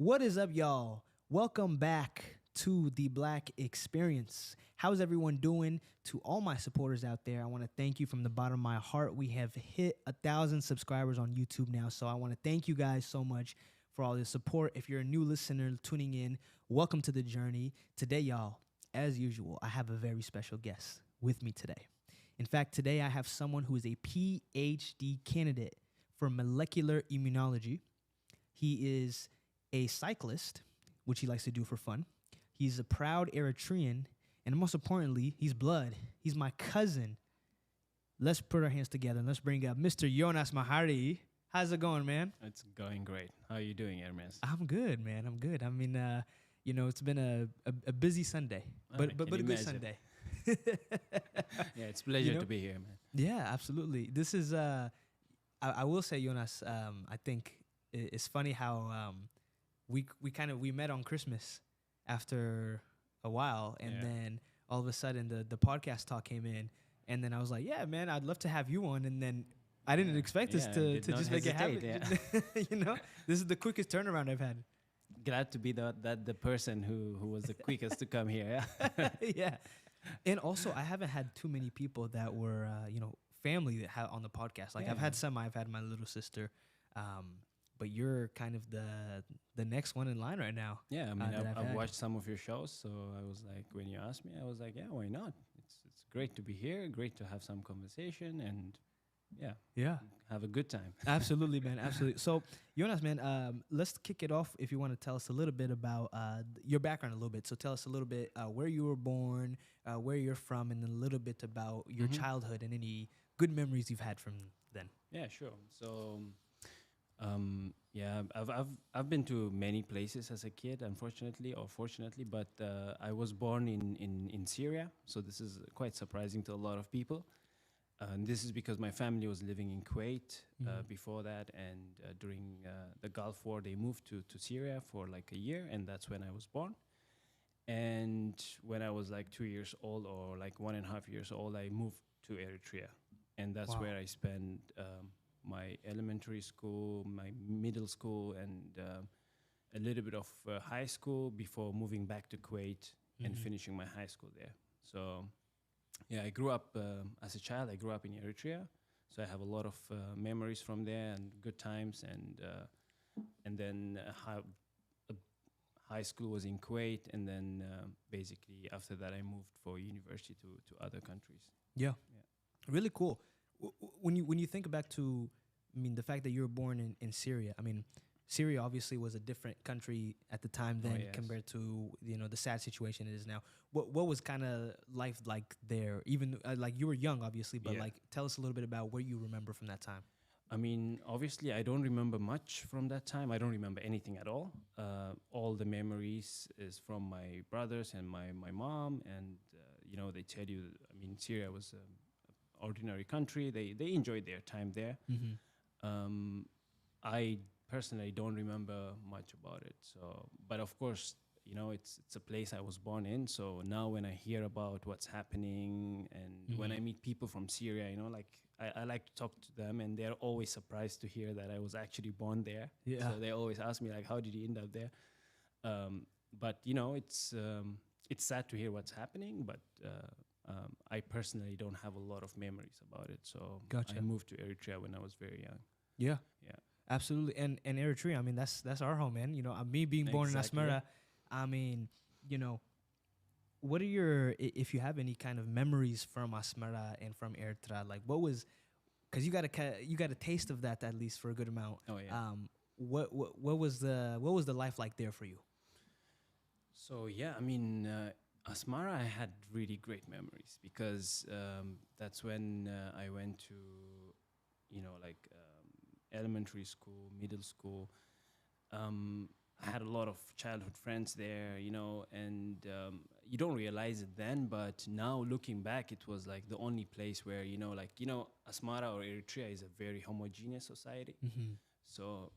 What is up, y'all? Welcome back to the Black Experience. How's everyone doing? To all my supporters out there, I want to thank you from the bottom of my heart. We have hit 1,000 subscribers on YouTube now, so I want to thank you guys so much for all the support. If you're a new listener tuning in, welcome to the journey. Today, y'all, as usual, I have a very special guest with me today. In fact, today I have someone who is a PhD candidate for molecular immunology. He is a cyclist, which he likes to do for fun. He's a proud Eritrean, and most importantly, he's blood. He's my cousin. Let's put our hands together and let's bring up Mr. Yonas Mahari. How's it going, man? It's going great. How are you doing, Hermes? I'm good, man. I'm good. I mean, it's been a busy Sunday, but a good Sunday. Yeah, it's a pleasure to be here, man. Yeah, absolutely. This is, I will say, Yonas, I think it's funny how we met on Christmas after a while, and then all of a sudden the podcast talk came in, and then I was like, yeah, man, I'd love to have you on, and then I didn't expect us to just make it happen. Yeah. This is the quickest turnaround I've had. Glad to be the person who was the quickest to come here. Yeah. Yeah. And also, I haven't had too many people that were, family that on the podcast. Like I've had my little sister, but you're kind of the next one in line right now. Yeah, I mean, I've watched some of your shows, so I was like, when you asked me, I was like, yeah, why not? It's great to be here, great to have some conversation, and have a good time. Absolutely, man, absolutely. So, Yonas, man, let's kick it off. If you want to tell us a little bit about your background a little bit. So tell us a little bit where you were born, where you're from, and then a little bit about your childhood and any good memories you've had from then. Yeah, sure. So, I've been to many places as a kid, unfortunately or fortunately, but I was born in Syria, so this is quite surprising to a lot of people. And this is because my family was living in Kuwait before that, and during the Gulf War, they moved to Syria for like a year, and that's when I was born. And when I was like 2 years old, or like 1.5 years old, I moved to Eritrea, and that's where I spent my elementary school, my middle school, and a little bit of high school before moving back to Kuwait and finishing my high school there. So, yeah, I grew up as a child. I grew up in Eritrea, so I have a lot of memories from there and good times. And then high school was in Kuwait, and then basically after that I moved for university to other countries. Yeah. Really cool. When you think back to, I mean, the fact that you were born in Syria, I mean, Syria obviously was a different country at the time then compared to, the sad situation it is now. What was kind of life like there? Even like you were young, obviously, but like tell us a little bit about what you remember from that time. I mean, obviously, I don't remember much from that time. I don't remember anything at all. All the memories is from my brothers and my mom, and they tell you. I mean, Syria was ordinary country. They enjoyed their time there. I personally don't remember much about it. So, but of course, it's a place I was born in. So now when I hear about what's happening, and when I meet people from Syria, like I like to talk to them, and they're always surprised to hear that I was actually born there. Yeah. So they always ask me like, how did you end up there? But it's sad to hear what's happening, but I personally don't have a lot of memories about it. So I moved to Eritrea when I was very young. Yeah. Yeah. Absolutely. And Eritrea, I mean, that's our home, man. Me being born in Asmara, I mean, what are if you have any kind of memories from Asmara and from Eritrea, like what was, because you got a taste of that at least for a good amount. Oh yeah. What was the life like there for you? So yeah, I mean, Asmara, I had really great memories because that's when I went to, elementary school, middle school. I had a lot of childhood friends there, and you don't realize it then, but now looking back, it was like the only place where, Asmara or Eritrea is a very homogeneous society. So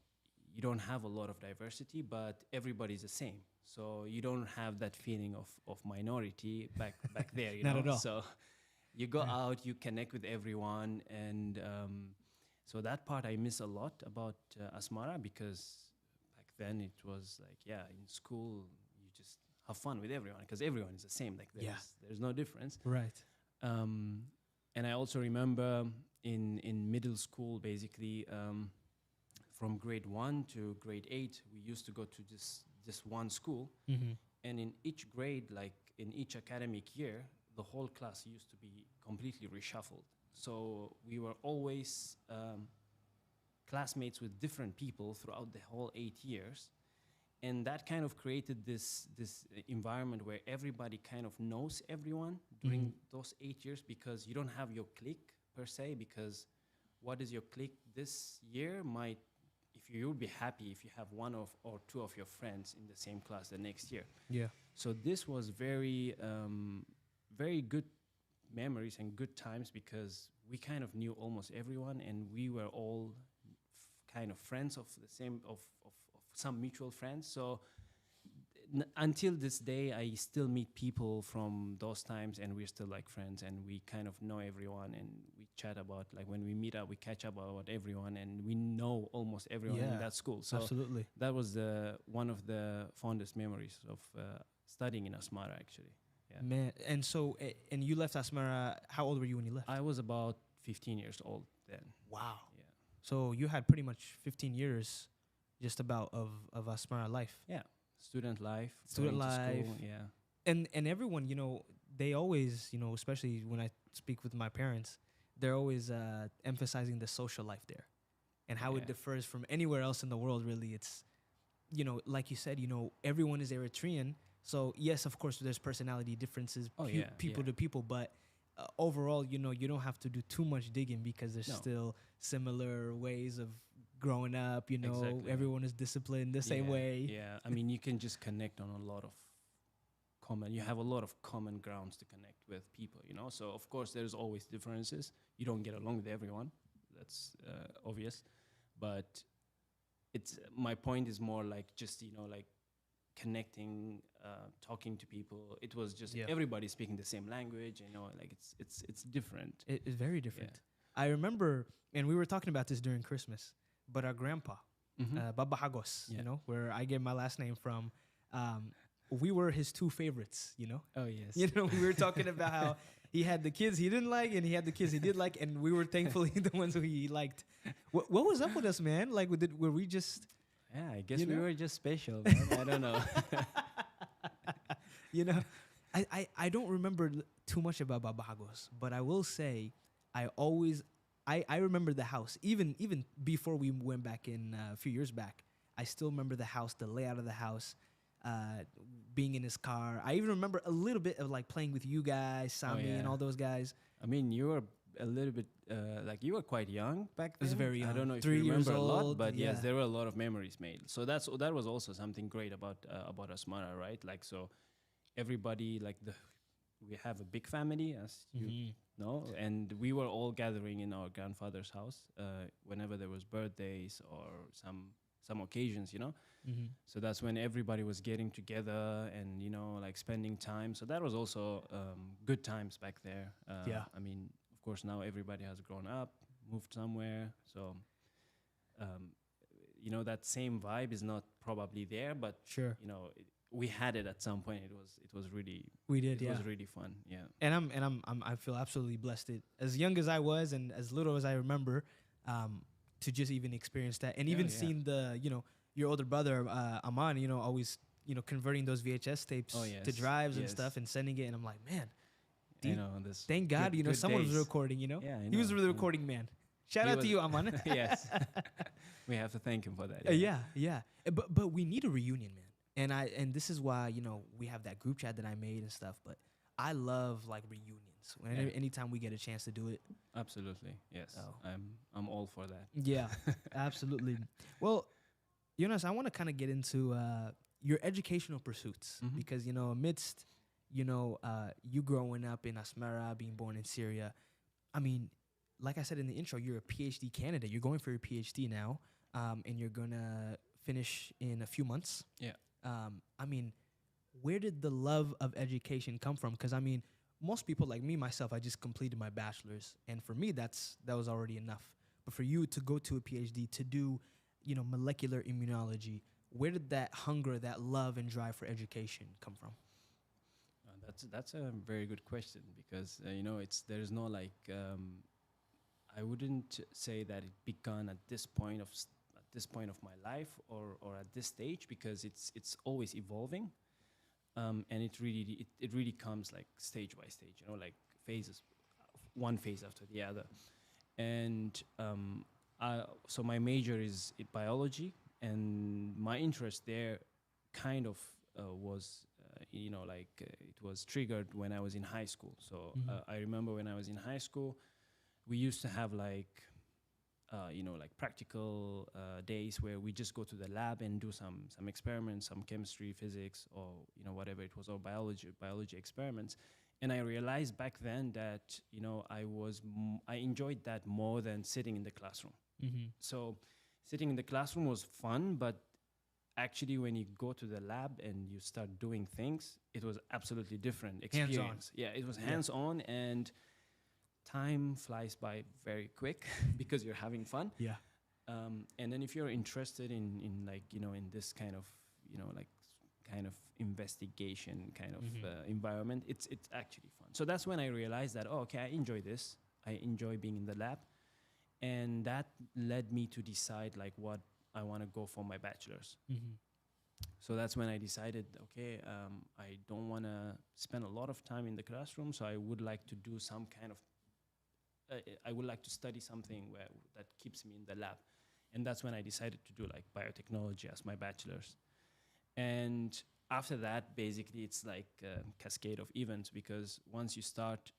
you don't have a lot of diversity, but everybody's the same. So you don't have that feeling of minority back there, Not at all. So you go out, you connect with everyone, and so that part I miss a lot about Asmara, because back then it was like, yeah, in school you just have fun with everyone because everyone is the same. Like there's no difference. Right. And I also remember in middle school, basically, from grade 1 to grade 8, we used to go to this one school. Mm-hmm. And in each grade, like in each academic year, the whole class used to be completely reshuffled. So we were always classmates with different people throughout the whole 8 years. And that kind of created this environment where everybody kind of knows everyone during those 8 years, because you don't have your clique per se, because what is your clique this year might, if you'll be happy if you have one or two of your friends in the same class the next year. Yeah. So this was very, very good memories and good times, because we kind of knew almost everyone, and we were all kind of friends of the same, of some mutual friends. So until this day, I still meet people from those times, and we're still like friends, and we kind of know everyone, and we chat about, like when we meet up, we catch up about everyone, and we know almost everyone in that school. So absolutely, that was one of the fondest memories of studying in Asmara, actually. Yeah. Man, and so, and you left Asmara, how old were you when you left? I was about 15 years old then. Wow. Yeah. So you had pretty much 15 years just about of Asmara life. Yeah. Student life. Student going to life. school, yeah. And everyone, you know, they always, you know, especially when I speak with my parents, they're always emphasizing the social life there and how it differs from anywhere else in the world, really. It's, you know, like you said, you know, everyone is Eritrean. So, yes, of course, there's personality differences, people to people. But overall, you know, you don't have to do too much digging, because there's still similar ways of growing up, you know. Exactly. Everyone is disciplined the same way. Yeah, I mean, you can just connect on a lot of you have a lot of common grounds to connect with people, you know. So of course there's always differences. You don't get along with everyone, that's obvious, but it's, my point is more like just, you know, like connecting, talking to people. It was just everybody speaking the same language, you know, like it's different. It's very different. I remember, and we were talking about this during Christmas, but our grandpa, Baba Hagos, you know, where I get my last name from, we were his two favorites, you know? Oh, yes. You know, we were talking about how he had the kids he didn't like, and he had the kids he did like, and we were thankfully the ones who he liked. What was up with us, man? Like, were we just... Yeah, I guess we were just special, man. I don't know. You know, I don't remember too much about Baba Hagos, but I will say I remember the house. Even before we went back in a few years back, I still remember the house, the layout of the house, being in his car. I even remember a little bit of like playing with you guys, Sami and all those guys. I mean, you were a little bit, like you were quite young back then. I was very young. I don't know if 3 you years remember a lot, old, but yes, there were a lot of memories made. So that was also something great about Asmara, right? Like, so everybody, like we have a big family, as you know, and we were all gathering in our grandfather's house whenever there was birthdays or some occasions, you know. So that's when everybody was getting together and, you know, like spending time. So that was also good times back there. I mean, of course, now everybody has grown up, moved somewhere. So, you know, that same vibe is not probably there, but sure, you know, we had it at some point. It was really, it was really fun. Yeah. And I feel absolutely blessed. As young as I was and as little as I remember, to just even experience that, and even seeing the, you know, your older brother Aman, you know, always, you know, converting those VHS tapes to drives and stuff and sending it, and I'm like, man, thank God, you know, someone was recording, you know. He was the recording man. Shout out to you, Aman. Yes. We have to thank him for that. Yeah. But we need a reunion, man. And this is why, you know, we have that group chat that I made and stuff, but I love like reunions. Anytime we get a chance to do it. Absolutely. Yes. I'm all for that. Yeah, absolutely. Well, Yonas, I want to kind of get into your educational pursuits, because, you know, amidst, you know, you growing up in Asmara, being born in Syria, I mean, like I said in the intro, you're a PhD candidate. You're going for your PhD now, and you're going to finish in a few months. Yeah. I mean, where did the love of education come from? Because, I mean, most people like me, myself, I just completed my bachelor's. And for me, that was already enough. But for you to go to a PhD, to do, you know, molecular immunology, where did that hunger, that love and drive for education come from? That's a very good question because there's no like I wouldn't say that it began at this point at this point of my life or at this stage because it's always evolving, and it really comes like stage by stage, like phases, one phase after the other, and so my major is in biology, and my interest there kind of was it was triggered when I was in high school. So I remember when I was in high school, we used to have like practical days where we just go to the lab and do some experiments, some chemistry, physics, or whatever it was, or biology experiments. And I realized back then that I enjoyed that more than sitting in the classroom. So sitting in the classroom was fun, but actually when you go to the lab and you start doing things, it was absolutely different experience. Hands-on. Yeah, it was hands-on, and time flies by very quick because you're having fun. Yeah. And then if you're interested in like in this kind of kind of investigation kind of environment, it's actually fun. So that's when I realized that I enjoy this. I enjoy being in the lab, and that led me to decide like what I want to go for my bachelor's. So that's when I decided, I don't want to spend a lot of time in the classroom, so I would like to do some kind of I would like to study something that keeps me in the lab. And that's when I decided to do like biotechnology as my bachelor's. And after that, basically, it's like a cascade of events, because once you start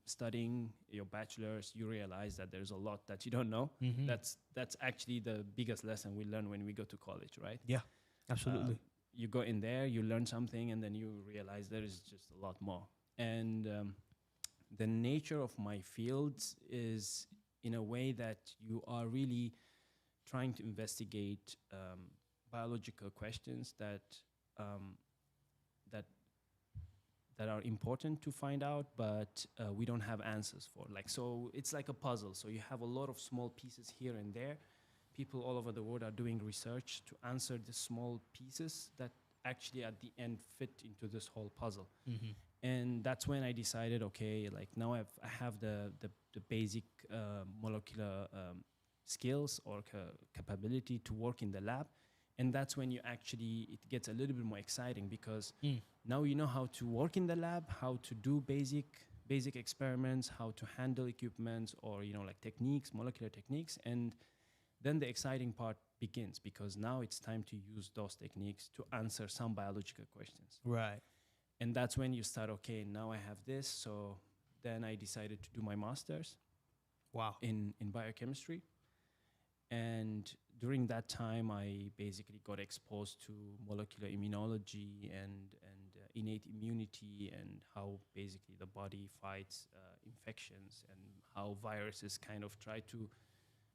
studying your bachelor's, you realize that there's a lot that you don't know. That's actually the biggest lesson we learn when we go to college, right? Yeah, absolutely. You go in there, you learn something, and then you realize there is just a lot more. And the nature of my field is in a way that you are really trying to investigate biological questions that are important to find out, but we don't have answers for. Like, so it's like a puzzle. So you have a lot of small pieces here and there. People all over the world are doing research to answer the small pieces that actually at the end fit into this whole puzzle. And that's when I decided, like now I have the basic molecular skills or capability to work in the lab. And that's when it gets a little bit more exciting, because now you know how to work in the lab, how to do basic experiments, how to handle equipment, or like techniques, molecular techniques. And then the exciting part begins, because now it's time to use those techniques to answer some biological questions. Right. And that's when you start, now I have this. So then I decided to do my master's. Wow. In biochemistry. And during that time, I basically got exposed to molecular immunology and innate immunity, and how basically the body fights infections, and how viruses kind of try to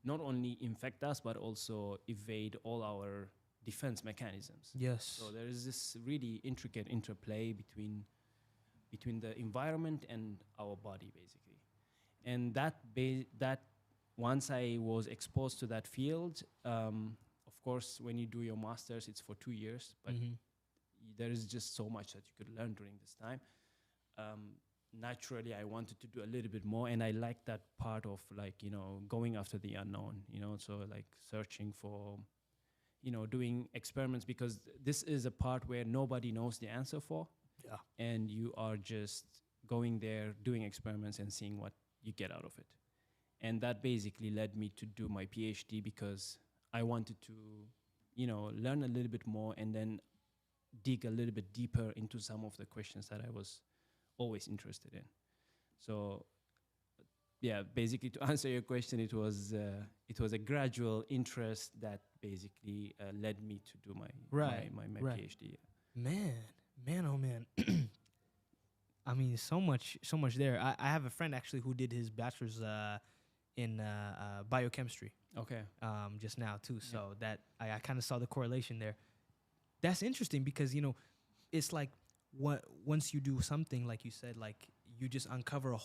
not only infect us, but also evade all our defense mechanisms. Yes. So there is this really intricate interplay between the environment and our body, basically. And that once I was exposed to that field, of course, when you do your master's, it's for 2 years, but there is just so much that you could learn during this time. Naturally, I wanted to do a little bit more, and I like that part of like, going after the unknown, so like searching for, doing experiments, because this is a part where nobody knows the answer for. Yeah. And you are just going there, doing experiments, and seeing what you get out of it. And that basically led me to do my PhD, because I wanted to, learn a little bit more and then dig a little bit deeper into some of the questions that I was always interested in. So, yeah, basically to answer your question, it was a gradual interest that basically led me to do my PhD. Man, oh man. I mean, so much there. I have a friend actually who did his bachelor's in biochemistry. Okay. Just now too. So that I kind of saw the correlation there. That's interesting, because it's like once you do something, like you said, like you just uncover a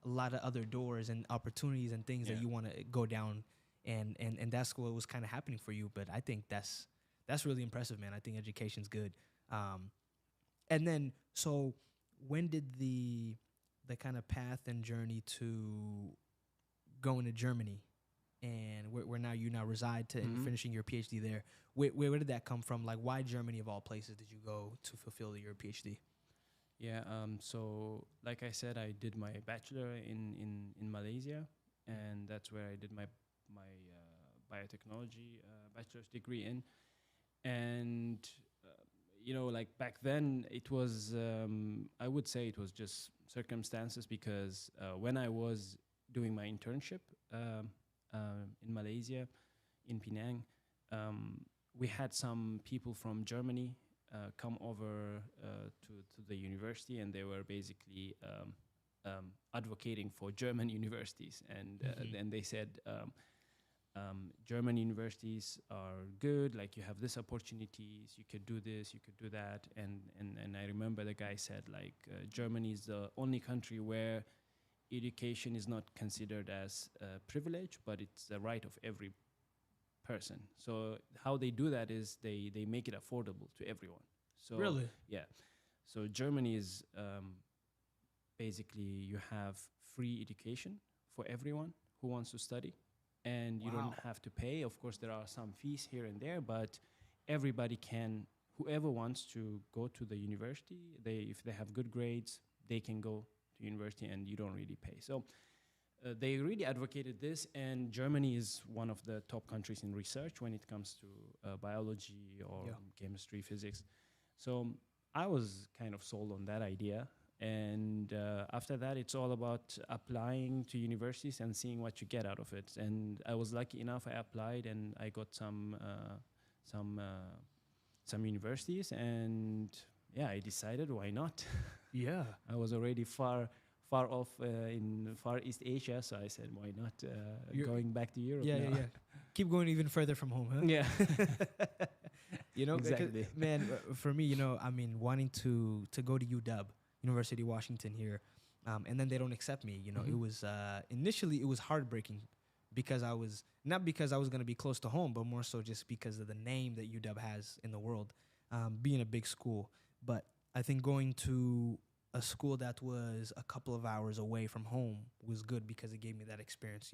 lot of other doors and opportunities and things that you want to go down, and that's what was kind of happening for you. But I think that's That's really impressive, man. I think education's good. And then, so when did the kind of path and journey to going to Germany, and where now you now reside to, and you're finishing your PhD there? Where did that come from? Like, why Germany of all places did you go to fulfill your PhD? Yeah. So, like I said, I did my bachelor in Malaysia, and that's where I did my biotechnology bachelor's degree in. And like back then, it was I would say it was just circumstances, because when I was doing my internship in Malaysia, in Penang, we had some people from Germany come over to the university, and they were basically advocating for German universities, and then they said German universities are good, like you have this opportunities, you could do this, you could do that, and I remember the guy said, like, Germany is the only country where education is not considered as a privilege, but it's the right of every person. So how they do that is they make it affordable to everyone. So Really? yeah. So Germany is basically, you have free education for everyone who wants to study, and you don't have to pay. Of course, there are some fees here and there, but everybody can, whoever wants to go to the university, if they have good grades, they can go to university, and you don't really pay. So they really advocated this, and Germany is one of the top countries in research when it comes to biology or chemistry, physics. So I was kind of sold on that idea. And after that, it's all about applying to universities and seeing what you get out of it. And I was lucky enough, I applied, and I got some universities, and yeah, I decided, why not? Yeah. I was already far off in Far East Asia, so I said, why not going back to Europe Yeah, now? yeah. Keep going even further from home, huh? Yeah. Exactly. Man, for me, I mean, wanting to go to UW, University of Washington here, and then they don't accept me. It was initially it was heartbreaking, because I was not because I was going to be close to home, but more so just because of the name that UW has in the world, being a big school. But I think going to a school that was a couple of hours away from home was good, because it gave me that experience,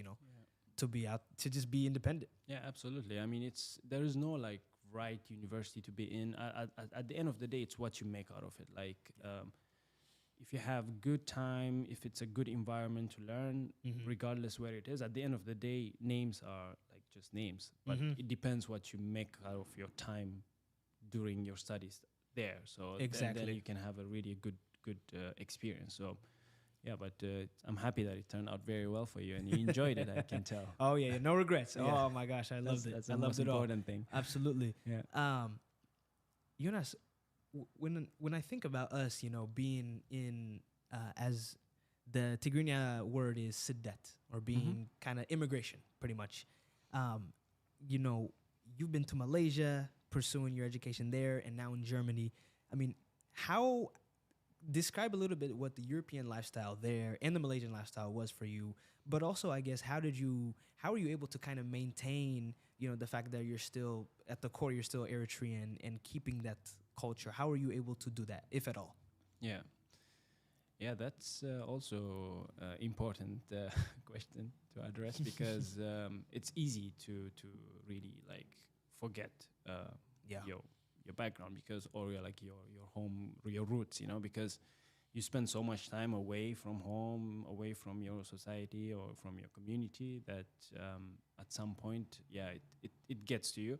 to be out, to just be independent. Yeah, absolutely. I mean, there is no like right university to be in. At the end of the day, it's what you make out of it. Like, if you have good time, if it's a good environment to learn, regardless where it is, at the end of the day, names are like just names. But it depends what you make out of your time during your studies there. So then you can have a really good experience. So yeah, but I'm happy that it turned out very well for you, and you enjoyed it. I can tell. Oh yeah, no regrets. Yeah. Oh my gosh, I loved it. That's I the loved most it all. important thing. Absolutely. Yeah. Yonas, when I think about us, being in as the Tigrinya word is siddet, or being kind of immigration, pretty much. You've been to Malaysia, pursuing your education there, and now in Germany. I mean, describe a little bit what the European lifestyle there and the Malaysian lifestyle was for you, but also, I guess, how were you able to kind of maintain, the fact that you're still at the core, you're still Eritrean, and keeping that culture? How are you able to do that, if at all? Yeah, that's also important question to address, because it's easy to really like forget your background, because, or your home, your roots, because you spend so much time away from home, away from your society or from your community, that at some point, it gets to you.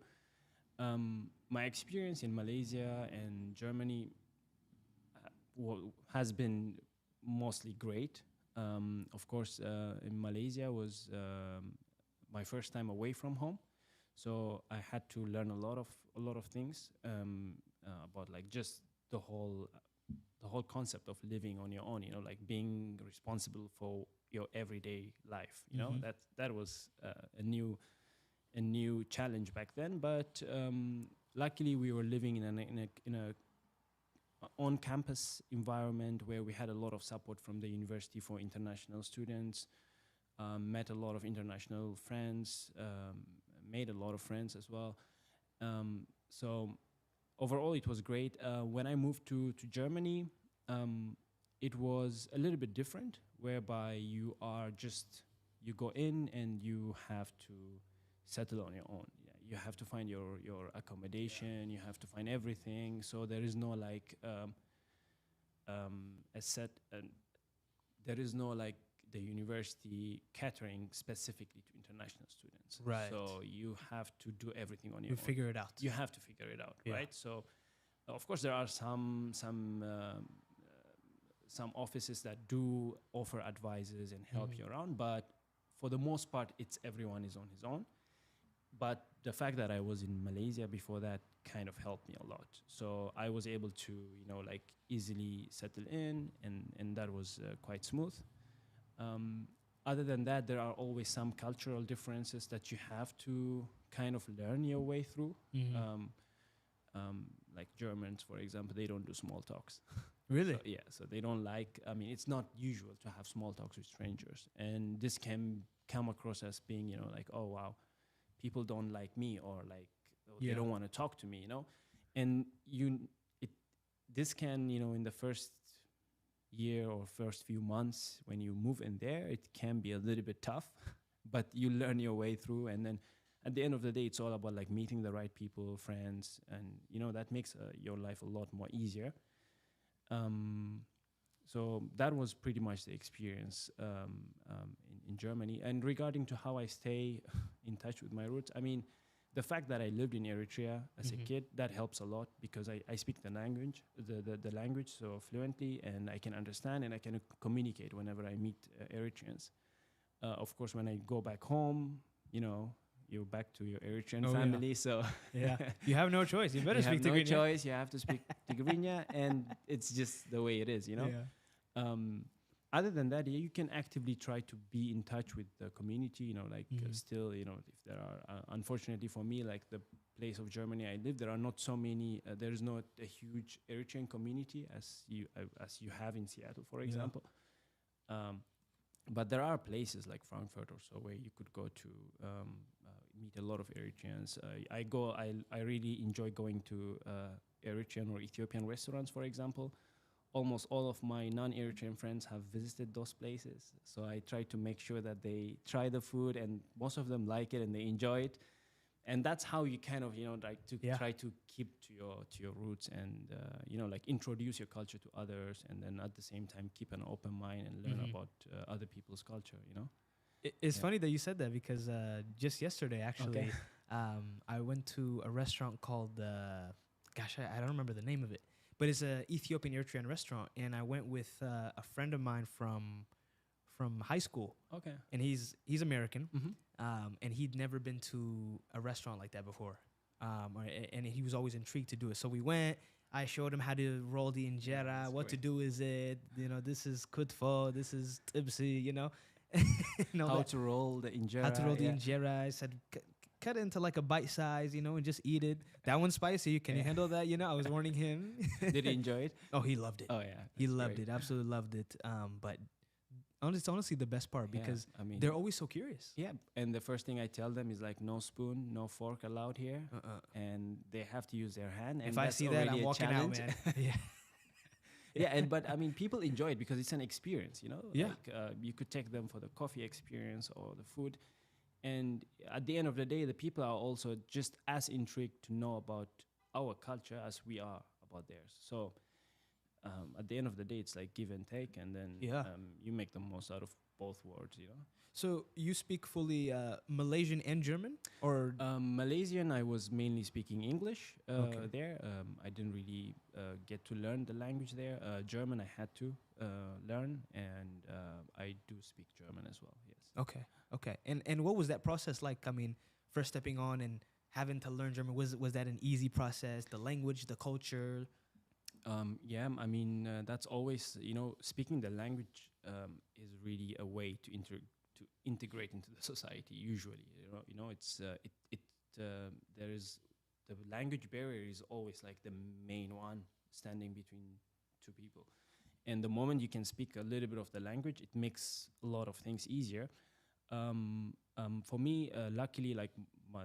My experience in Malaysia and Germany has been mostly great. Of course, in Malaysia was my first time away from home, so I had to learn a lot of things about like just the whole concept of living on your own. Like being responsible for your everyday life. That was a new challenge back then. But luckily, we were living in a on-campus environment where we had a lot of support from the university for international students. Met a lot of international friends. Made a lot of friends as well. So overall, it was great. When I moved to Germany, it was a little bit different, whereby you go in and you have to settle on your own. Yeah, you have to find your accommodation. You have to find everything. So there is no like a set, and there is no like the university catering specifically to international students. Right. So you have to do everything on your You own. figure it out. You have to figure it out, Yeah. right? So, of course, there are some offices that do offer advices and help you around, but for the most part, it's everyone is on his own. But the fact that I was in Malaysia before that kind of helped me a lot. So I was able to, like easily settle in, and that was quite smooth. Other than that, there are always some cultural differences that you have to kind of learn your way through. Like Germans, for example, they don't do small talks. Really? So, yeah, so they don't like, it's not usual to have small talks with strangers. And this can come across as being, like, oh, wow, people don't like me, or like, they don't want to talk to me, And this can, in the first year or first few months when you move in there, it can be a little bit tough, but you learn your way through. And then at the end of the day, it's all about like meeting the right people, friends, and that makes your life a lot more easier. So that was pretty much the experience in Germany. And regarding to how I stay in touch with my roots, the fact that I lived in Eritrea as a kid, that helps a lot, because I speak the language, the language so fluently, and I can understand and I can communicate whenever I meet Eritreans. Of course, when I go back home, you're back to your Eritrean family, so you have no choice. You better speak Tigrinya. You have no choice. You have to speak Tigrinya, and it's just the way it is, Other than that, you can actively try to be in touch with the community, still, if there are, unfortunately for me, like the place of Germany I live, there are not so many, there is not a huge Eritrean community as you have in Seattle, for example. But there are places like Frankfurt or so where you could go to meet a lot of Eritreans. I really enjoy going to Eritrean or Ethiopian restaurants, for example. Almost all of my non-Eritrean friends have visited those places. So I try to make sure that they try the food, and most of them like it and they enjoy it. And that's how you kind of, try to keep to your roots, and, like introduce your culture to others, and then at the same time keep an open mind and learn about other people's culture, It's funny that you said that, because just yesterday, actually, I went to a restaurant called, I don't remember the name of it, but it's an Ethiopian Eritrean restaurant, and I went with a friend of mine from high school. Okay. And he's American, and he'd never been to a restaurant like that before, and he was always intrigued to do it. So we went. I showed him how to roll the injera. What to do is it? This is kutfo. This is tibsi. How to roll the injera. How to roll the injera. I said, cut it into like a bite size, and just eat it. That one's spicy. Can you handle that? I was warning him. Did he enjoy it? Oh, he loved it. Oh, yeah. He loved it. Absolutely loved it. But it's honestly the best part, because they're always so curious. Yeah. And the first thing I tell them is like, no spoon, no fork allowed here. And they have to use their hand. And if I see that, I'm walking out, man. But people enjoy it because it's an experience, Yeah. Like, you could take them for the coffee experience or the food. And at the end of the day, the people are also just as intrigued to know about our culture as we are about theirs. So at the end of the day, it's like give and take, and then you make the most out of both worlds, So you speak fully Malaysian and German, or Malaysian? I was mainly speaking English there. I didn't really get to learn the language there. German, I had to learn, and I do speak German as well. Yes. Okay. And what was that process like? First stepping on and having to learn German, was that an easy process? The language, the culture. That's always, speaking the language is really a way to integrate into the society. Usually, it's there is the language barrier is always like the main one standing between two people, and the moment you can speak a little bit of the language, it makes a lot of things easier. For me, luckily, like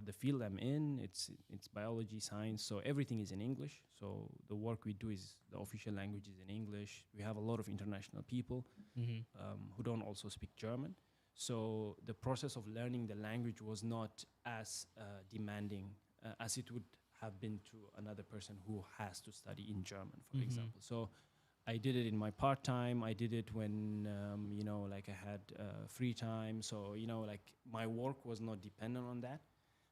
the field I'm in. It's biology, science, so everything is in English. So the work we do is the official language is in English. We have a lot of international people who don't also speak German. So the process of learning the language was not as demanding as it would have been to another person who has to study in German, for example. So I did it in my part time. I did it when, like I had free time. So, like my work was not dependent on that.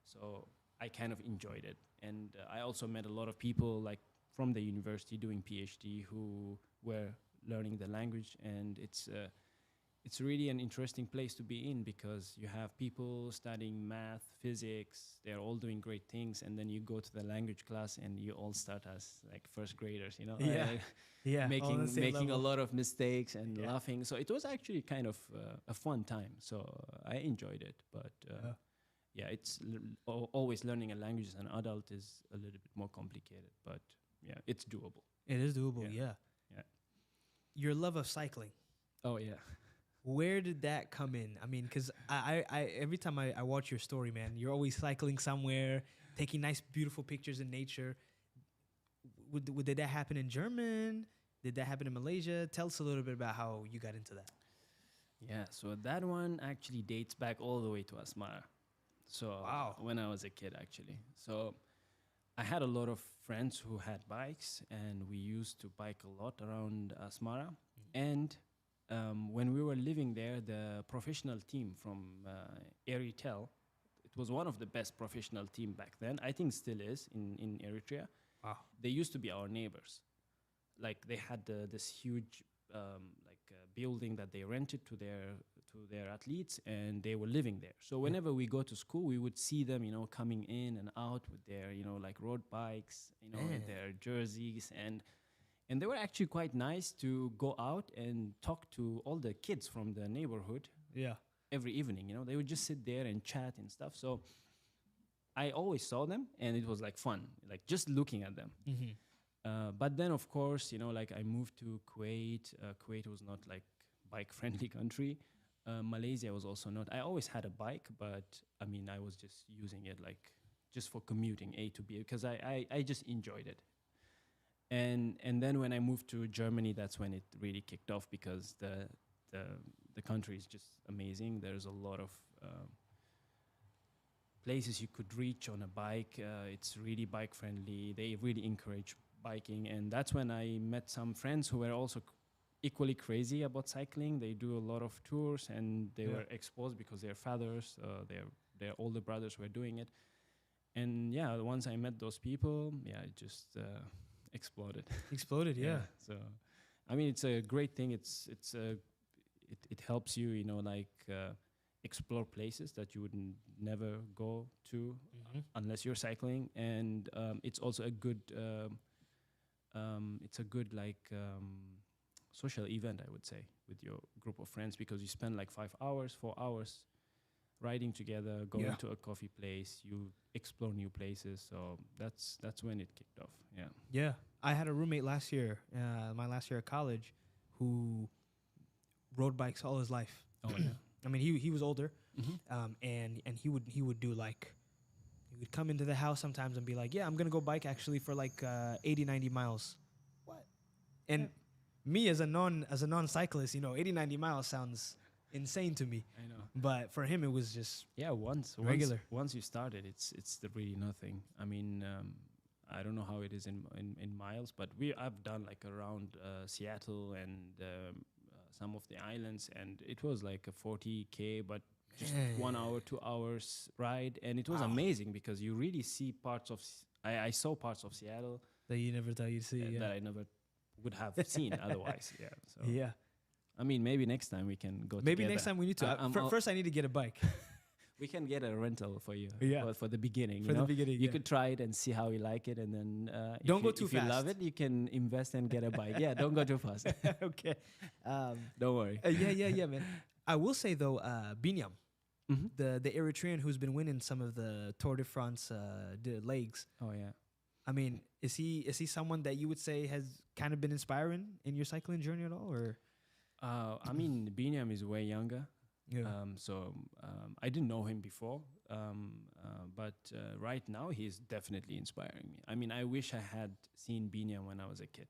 So I kind of enjoyed it. And I also met a lot of people like from the university doing PhD who were learning the language. And it's really an interesting place to be in because you have people studying math, physics, they're all doing great things, and then you go to the language class and you all start as like first graders, making a lot of mistakes and laughing. So it was actually kind of a fun time. So I enjoyed it, but it's always learning a language as an adult is a little bit more complicated, but yeah, it's doable. It is doable, yeah. Your love of cycling. Oh, yeah. Where did that come in? I mean, because I every time I watch your story, man, you're always cycling somewhere, taking nice, beautiful pictures in nature. Did that happen in German? Did that happen in Malaysia? Tell us a little bit about how you got into that. Yeah, so that one actually dates back all the way to Asmara. So when I was a kid, actually. So I had a lot of friends who had bikes, and we used to bike a lot around Asmara. And when we were living there, the professional team from Eritrea, it was one of the best professional team back then. I think still is in Eritrea. Wow. They used to be our neighbors. Like they had this huge building that they rented to their athletes, and they were living there. So whenever we go to school, we would see them, coming in and out with their, like road bikes, with their jerseys, and they were actually quite nice to go out and talk to all the kids from the neighborhood. Yeah. Every evening, they would just sit there and chat and stuff. So I always saw them, and it was like fun, like just looking at them. But then, of course, like I moved to Kuwait. Kuwait was not like bike-friendly country. Malaysia was also not. I always had a bike, but I mean, I was just using it like just for commuting A to B because I just enjoyed it. And then when I moved to Germany, that's when it really kicked off because the country is just amazing. There's a lot of places you could reach on a bike. It's really bike friendly. They really encourage biking, and that's when I met some friends who were also equally crazy about cycling. They do a lot of tours, and they were exposed because their fathers, their older brothers were doing it. And once I met those people, it just exploded. Exploded, yeah. So, I mean, it's a great thing. It helps you, explore places that you would never go to unless you're cycling, and it's also a good social event, I would say, with your group of friends, because you spend like 4 hours riding together, going to a coffee place, you explore new places. So that's when it kicked off. Yeah, I had a roommate last year, my last year at college, who rode bikes all his life. Oh yeah. I mean, he was older, and he would do like, he would come into the house sometimes and be like, I'm gonna go bike actually for like 80-90 miles. What? And me as a non-cyclist, 80-90 miles sounds insane to me. I know. But for him, it was just regular. Once you started, it's really nothing. I mean, I don't know how it is in miles, but I've done like around Seattle and some of the islands, and it was like a 40K, but just 1 hour, 2 hours ride, and it was amazing because you really see parts of. I saw parts of Seattle that you never thought you'd see. That I never would have seen otherwise. Yeah. So. Yeah. I mean, maybe next time we can go. Maybe together. Next time we need to. First, I need to get a bike. We can get a rental for you. Yeah. For the beginning. For the beginning, you could try it and see how you like it, and then don't go too fast. If you love it, you can invest and get a bike. Yeah, don't go too fast. Okay. Don't worry. Yeah, man. I will say though, Binyam, the Eritrean who's been winning some of the Tour de France legs. Oh yeah. I mean, is he someone that you would say has kind of been inspiring in your cycling journey at all, or? I mean, Binyam is way younger. Yeah. So I didn't know him before. But right now, he's definitely inspiring me. I mean, I wish I had seen Binyam when I was a kid.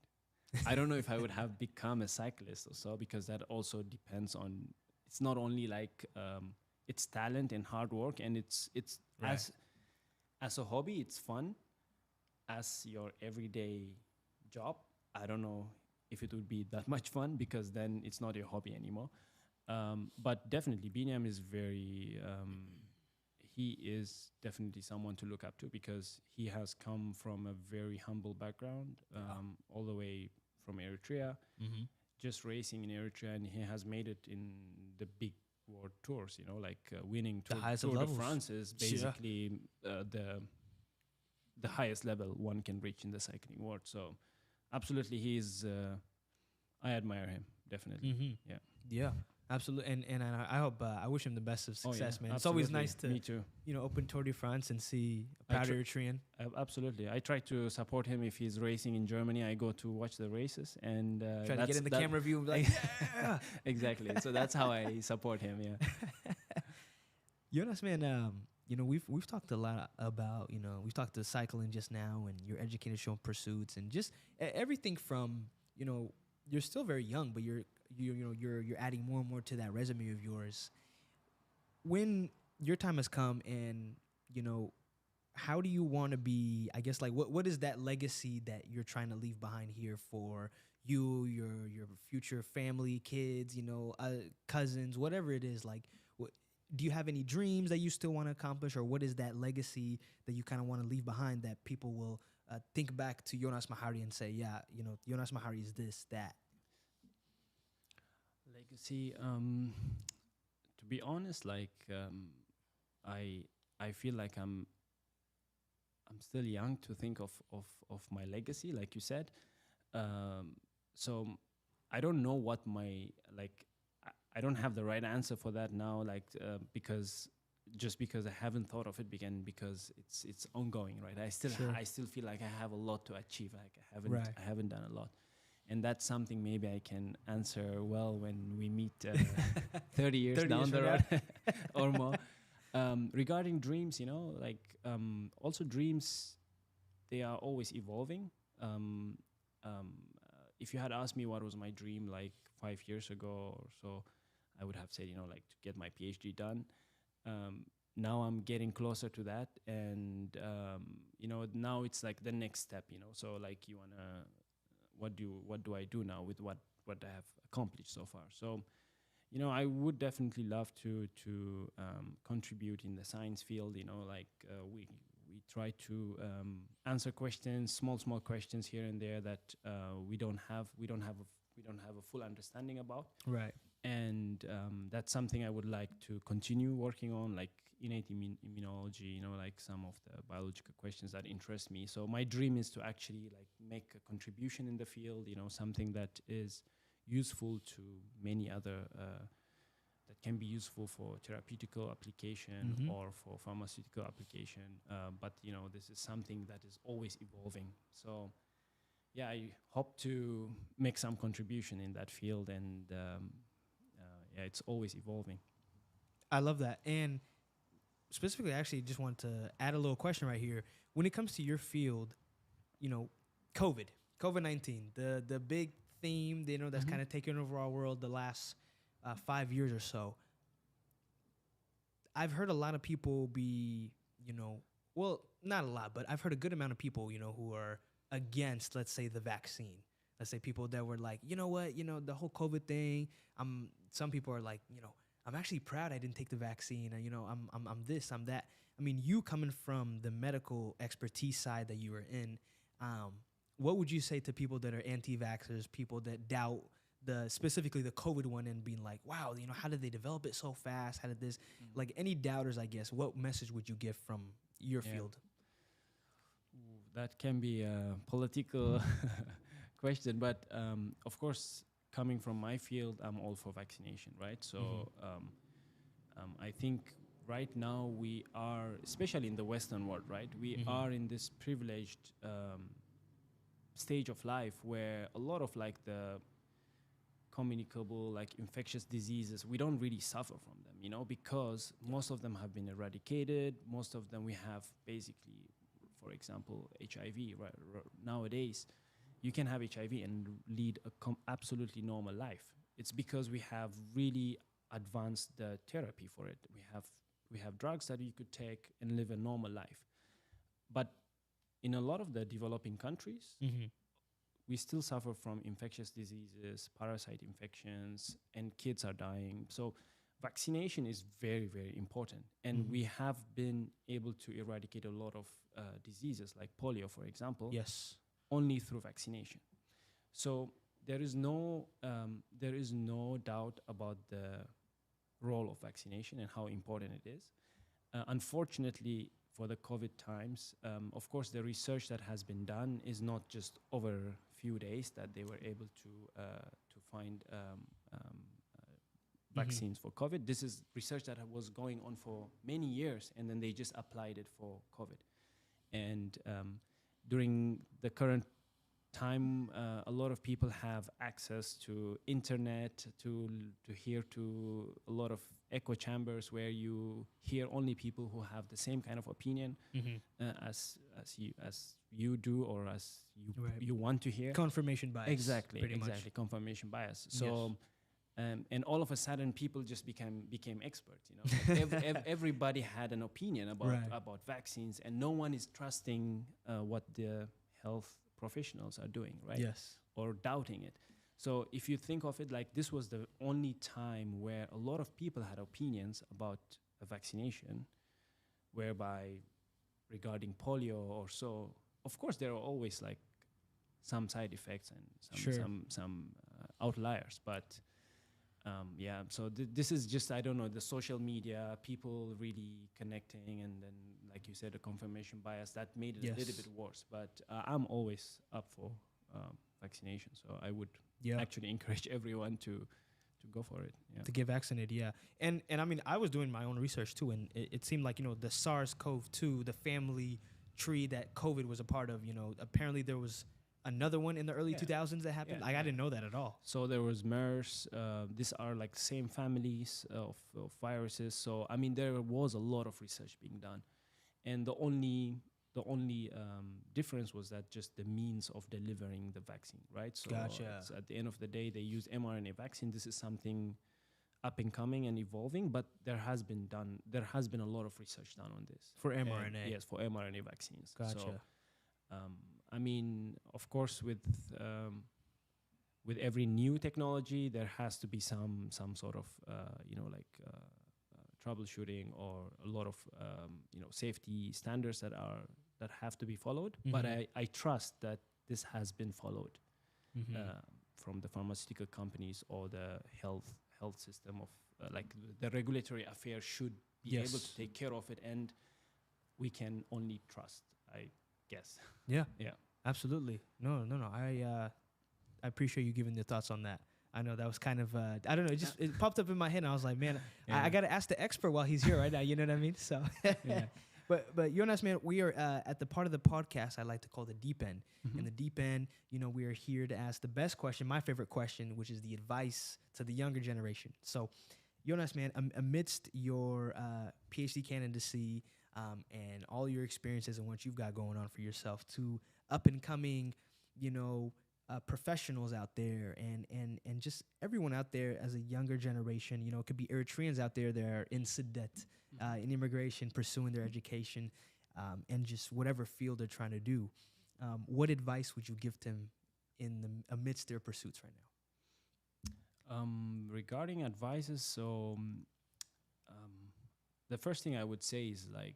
I don't know if I would have become a cyclist or so, because that also depends on. It's not only like it's talent and hard work, and it's Right. as a hobby, it's fun. As your everyday job, I don't know if it would be that much fun, because then it's not your hobby anymore. But definitely, Binyam is very. He is definitely someone to look up to, because he has come from a very humble background, all the way from Eritrea, Mm-hmm. just racing in Eritrea, and he has made it in the big world tours. Like winning The highest of Tour de levels. France is Yeah. basically the highest level one can reach in the cycling world. So, absolutely, he's. I admire him definitely. Mm-hmm. Yeah. Yeah, absolutely. And I hope I wish him the best of Oh, success, yeah, man. It's always absolutely. nice to Me too. open Tour de France and see a I proud tr- Eritrean. Absolutely. I try to support him if he's racing in Germany. I go to watch the races and Try to get in the camera view and be like, yeah. Exactly. So that's how I support him. Yeah. Jonas, man, we've talked a lot about, we've talked to cycling just now and your educational pursuits and just everything from, you're still very young, but you're adding more and more to that resume of yours. When your time has come and, how do you want to be, I guess, like what is that legacy that you're trying to leave behind here for you, your future family, kids, cousins, whatever it is? Like, do you have any dreams that you still want to accomplish, or what is that legacy that you kind of want to leave behind that people will think back to Yonas Mahari and say, yeah, Yonas Mahari is this, that? Legacy. To be honest, like I feel like I'm still young to think of my legacy, like you said. So I don't know what my like. I don't have the right answer for that now, like because I haven't thought of it again, because it's ongoing, right? I still Sure. I still feel like I have a lot to achieve. Like Right. I haven't done a lot, and that's something maybe I can answer well when we meet 30 years 30 down years the from road or more. Regarding dreams, also dreams, they are always evolving. If you had asked me what was my dream like 5 years ago or so, I would have said, like to get my PhD done. Now I'm getting closer to that, and now it's like the next step. So like what do I do now with what I have accomplished so far? So, I would definitely love to contribute in the science field. We try to answer questions, small questions here and there that we don't have a full understanding about. Right. And that's something I would like to continue working on, like innate immunology, like some of the biological questions that interest me. So my dream is to actually like make a contribution in the field, something that is useful to many other, that can be useful for therapeutical application Mhm. or for pharmaceutical application. But, this is something that is always evolving. So, yeah, I hope to make some contribution in that field, and yeah, it's always evolving. I love that. And specifically, I actually just want to add a little question right here. When it comes to your field, COVID-19, the big theme, that's Mhm. kind of taken over our world the last 5 years or so. I've heard a lot of people be, well, not a lot, but I've heard a good amount of people, who are against, let's say, the vaccine. Let's say people that were like, you know what, the whole COVID thing. Some people are like, I'm actually proud I didn't take the vaccine. I'm this, I'm that. I mean, you coming from the medical expertise side that you were in, what would you say to people that are anti-vaxxers, people that doubt specifically the COVID one, and being like, wow, how did they develop it so fast? How did this, like any doubters, I guess, what message would you give from your Yeah. field? That can be a political question, but of course, coming from my field, I'm all for vaccination, right? So I think right now we are, especially in the Western world, right? We are in this privileged stage of life where a lot of like the communicable, like infectious diseases, we don't really suffer from them, you know, because most of them have been eradicated. Most of them we have basically, for example, HIV. Nowadays, you can have HIV and lead a absolutely normal life. It's because we have really advanced the therapy for it. We have drugs that you could take and live a normal life. But in a lot of the developing countries, we still suffer from infectious diseases, parasite infections, and kids are dying. So vaccination is very, very important. And we have been able to eradicate a lot of diseases like polio, for example, Yes. only through vaccination. So there is no doubt about the role of vaccination and how important it is. Unfortunately, for the COVID times, of course, the research that has been done is not just over a few days that they were able to find vaccines for COVID. This is research that was going on for many years, and then they just applied it for COVID. And during the current time, a lot of people have access to internet, to hear to a lot of echo chambers where you hear only people who have the same kind of opinion as you do, or as you want to hear. Confirmation bias. Exactly, pretty exactly. much. Confirmation bias. Yes. So, and all of a sudden, people just became experts. You know, like everybody had an opinion about vaccines, and no one is trusting what the health professionals are doing, right? Yes. Or doubting it. So if you think of it like this was the only time where a lot of people had opinions about a vaccination, whereby regarding polio or so, of course there are always like some side effects and some outliers, but yeah. So this is just, I don't know, the social media, people really connecting, and then like you said, the confirmation bias that made it a little bit worse. But I'm always up for vaccination, so I would actually encourage everyone to go for it. Yeah. To get vaccinated, yeah. And I mean, I was doing my own research too, and it seemed like, you know, the SARS-CoV-2, the family tree that COVID was a part of, you know, apparently there was another one in the early 2000s that happened. I didn't know that at all. So there was MERS. These are like same families of viruses. So I mean, there was a lot of research being done, and the only difference was that just the means of delivering the vaccine, right? So it's at the end of the day, they use mRNA vaccine. This is something up and coming and evolving, but there has been a lot of research done on this for mRNA. Yes, for mRNA vaccines. Gotcha. So, I mean, of course, with every new technology, there has to be some sort of troubleshooting or a lot of safety standards that have to be followed. But I trust that this has been followed from the pharmaceutical companies or the health system of like the regulatory affairs should be able to take care of it, and we can only trust, I guess. Yeah. Yeah. Absolutely. No. I appreciate you giving your thoughts on that. I know that was kind of I don't know. It popped up in my head, and I was like, man, I got to ask the expert while he's here right now. You know what I mean? So, but Yonas, man, we are at the part of the podcast I like to call the deep end. And the deep end, you know, we are here to ask the best question, my favorite question, which is the advice to the younger generation. So, Yonas, man, amidst your PhD candidacy and all your experiences and what you've got going on for yourself, to up and coming, you know, professionals out there and just everyone out there as a younger generation, you know, it could be Eritreans out there that are in Sidet, in immigration, pursuing their education, and just whatever field they're trying to do. What advice would you give them amidst their pursuits right now? Regarding advices, so the first thing I would say is like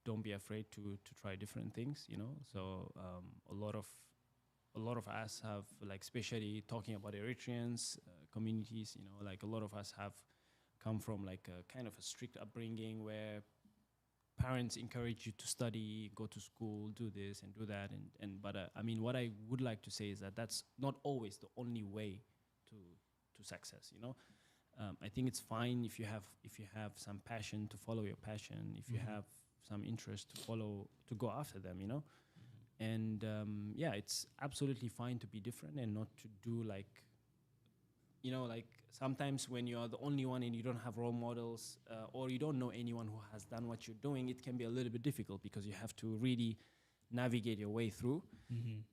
don't be afraid to try different things, you know. So a lot of us have, like, especially talking about Eritreans communities, you know, like a lot of us have come from like a kind of a strict upbringing where parents encourage you to study, go to school, do this and do that, but I mean, what I would like to say is that that's not always the only way to success, you know. I think it's fine if you have some passion to follow your passion, if you have some interest to go after them, you know. And yeah, it's absolutely fine to be different and not to do like like sometimes when you are the only one and you don't have role models, or you don't know anyone who has done what you're doing, it can be a little bit difficult because you have to really navigate your way through.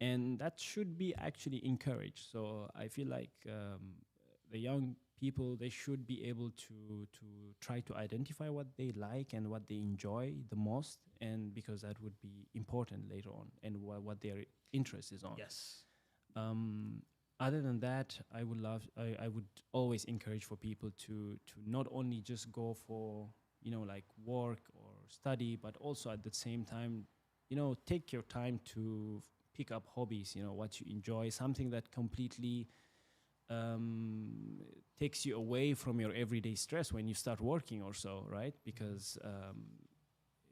And that should be actually encouraged. So I feel like the young people, they should be able to try to identify what they like and what they enjoy the most, and because that would be important later on, and what their interest is on. Yes. Other than that, I would always encourage for people to not only just go for like work or study, but also at the same time, take your time to pick up hobbies, what you enjoy, something that completely takes you away from your everyday stress when you start working or so, right? Because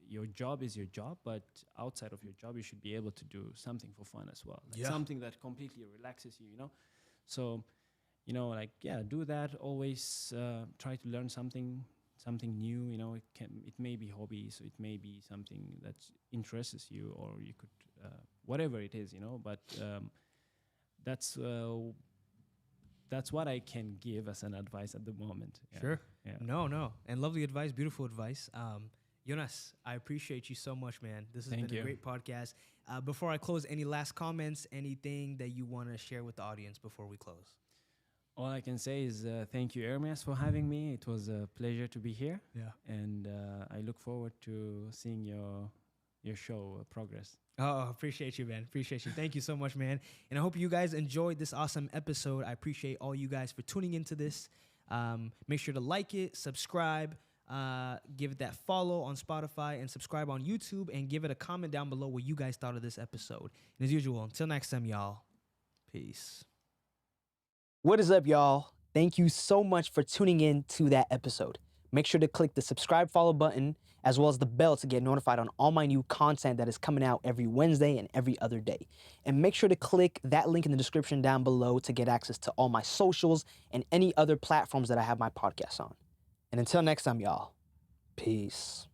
your job is your job, but outside of your job, you should be able to do something for fun as well, like something that completely relaxes you. So, do that. Always try to learn something new. It may be hobbies, so it may be something that interests you, or you could whatever it is, But that's what I can give as an advice at the moment. Yeah. Sure. Yeah. No. And lovely advice, beautiful advice. Yonas, I appreciate you so much, man. This has Thank been a you. great podcast. Before I close, any last comments, anything that you want to share with the audience before we close? All I can say is thank you, Hermes, for having me. It was a pleasure to be here. Yeah. And I look forward to seeing your show progress. Oh, appreciate you, man. Appreciate you. Thank you so much, man. And I hope you guys enjoyed this awesome episode. I appreciate all you guys for tuning into this. Make sure to like it, subscribe, give it that follow on Spotify, and subscribe on YouTube, and give it a comment down below what you guys thought of this episode. And as usual, until next time, y'all, peace. What is up, y'all? Thank you so much for tuning in to that episode. Make sure to click the subscribe, follow button, as well as the bell to get notified on all my new content that is coming out every Wednesday and every other day. And make sure to click that link in the description down below to get access to all my socials and any other platforms that I have my podcast on. And until next time, y'all, peace.